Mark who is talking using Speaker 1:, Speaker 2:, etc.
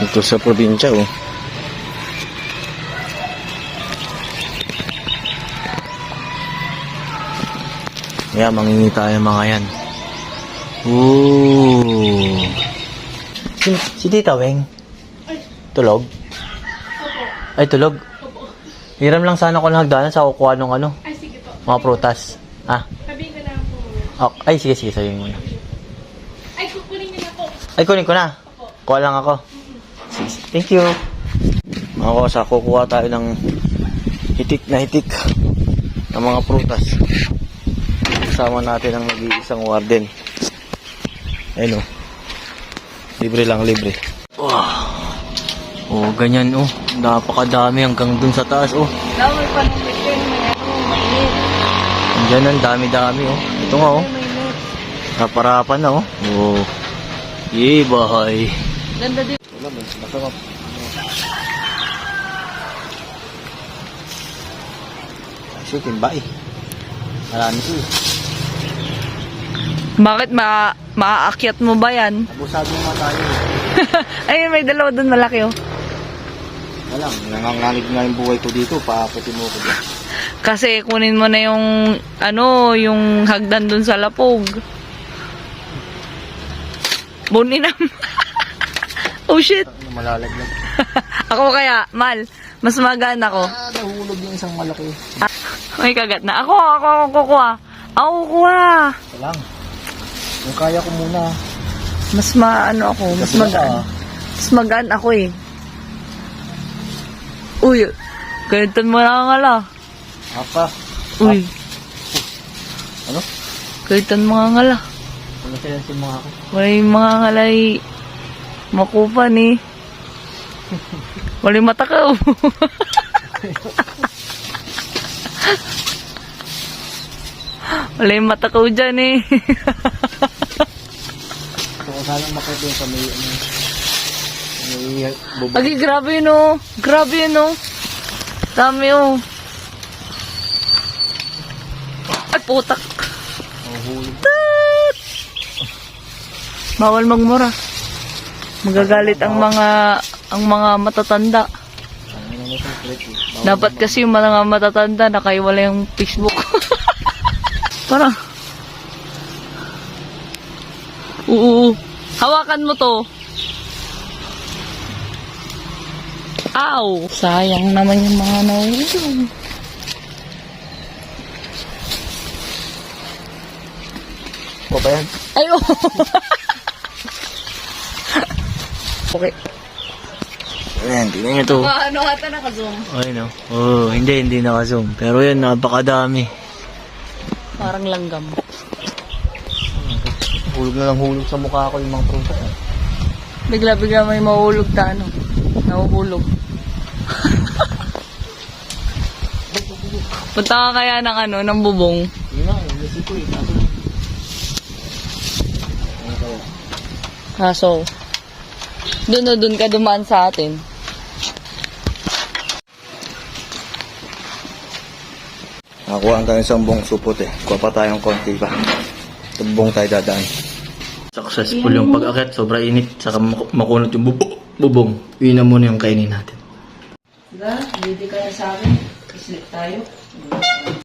Speaker 1: Ito sa probinsya, oh. Kaya mangingi tayo mga yan. Ooh. Si Tita Weng? Tulog? Ay, tulog? Hiram lang sana ako ng hagdanan sa kukuha ng ano?
Speaker 2: Ay, sige po.
Speaker 1: Mga prutas. Ah?
Speaker 2: Sabihin ko na po.
Speaker 1: Oh, ay, sige, sabihin mo na.
Speaker 2: Ay, kukunin niyo na po.
Speaker 1: Ay, kunin ko na. Kuha lang ako. Sige, thank you. Mga kosa, kukuha tayo ng hitik na hitik ng mga prutas. Kasama natin ang nag-iisang warden. Ayun, oh. Libre lang, libre. Wow. Oh, ganyan, oh. Napakadami hanggang dun sa taas, oh.
Speaker 2: Dami pa ng weekend. May mainit.
Speaker 1: Andyan, ang dami-dami, oh. Ito nga, oh.
Speaker 2: Mainit.
Speaker 1: Naparapan na, oh. Oh. Yee, bahay.
Speaker 2: Ganda din.
Speaker 1: Wala, masarap. Kasi timba, eh. Marami ito, eh.
Speaker 2: Bakit maaakyat mo ba yan?
Speaker 1: Abusado nga tayo, eh.
Speaker 2: Ay, may dalawa dun malaki, oh.
Speaker 1: Wala, nanganganig nga yung buhay ko dito. Paakitin mo ko dyan.
Speaker 2: Kasi kunin mo na yung ano, yung hagdan dun sa lapog. Bunin na. Oh shit.
Speaker 1: Malalaglag.
Speaker 2: Ako kaya, Mal, mas magaan ako.
Speaker 1: Nahulog yung isang malaki.
Speaker 2: May kagat na. Ako kukuha. Ako kukuha.
Speaker 1: Ito lang. Yung kaya ko muna.
Speaker 2: Mas maano ako, mas magaan. Mas magaan ako eh. Uy, ganito mo na nga la.
Speaker 1: Apa?
Speaker 2: Uy,
Speaker 1: Ano?
Speaker 2: ganito mo nga nga la.
Speaker 1: Ano sila si mga ako?
Speaker 2: May mga ngalay makupan eh. Walang matakaw. Walang matakaw dyan eh.
Speaker 1: So, kung saan makita yung may bubog.
Speaker 2: Agi, grabe yun oh. Grabe yun oh. Dami oh. Ay, putak.
Speaker 1: Hulog.
Speaker 2: Bawal magmura. Magagalit ang mga matatanda. Dapat kasi yung mga matatanda nakaiwala yung Facebook. Parang. Oo. Hawakan mo to. Ow! Sayang naman yung mga nahulog.
Speaker 1: O ba yan?
Speaker 2: Ay, oh. Okay.
Speaker 1: Ayan, tingnan nyo to.
Speaker 2: Ano ata naka-zoom?
Speaker 1: Ay, no. Oh, hindi naka-zoom. Pero yan, napakadami.
Speaker 2: Parang langgam.
Speaker 1: Hulog na lang hulog sa mukha ko yung mga prutas. Eh.
Speaker 2: Bigla-bigla may mahulog ta ano. Nahuhulog. Punta ka kaya ng ano, ng bubong.
Speaker 1: Yun na, yung lasi ko eh.
Speaker 2: Kaso, doon ka dumaan sa atin.
Speaker 1: Nakakuha tayo sa buong supot eh. Kuha pa tayong konti pa. Tubong tayo dadaan. Successful yung pag-akit. Sobra init. Saka makunot yung bubong. Yun na muna yung kainin natin.
Speaker 2: Diba? Hindi ka na sa akin. Sleep tayo.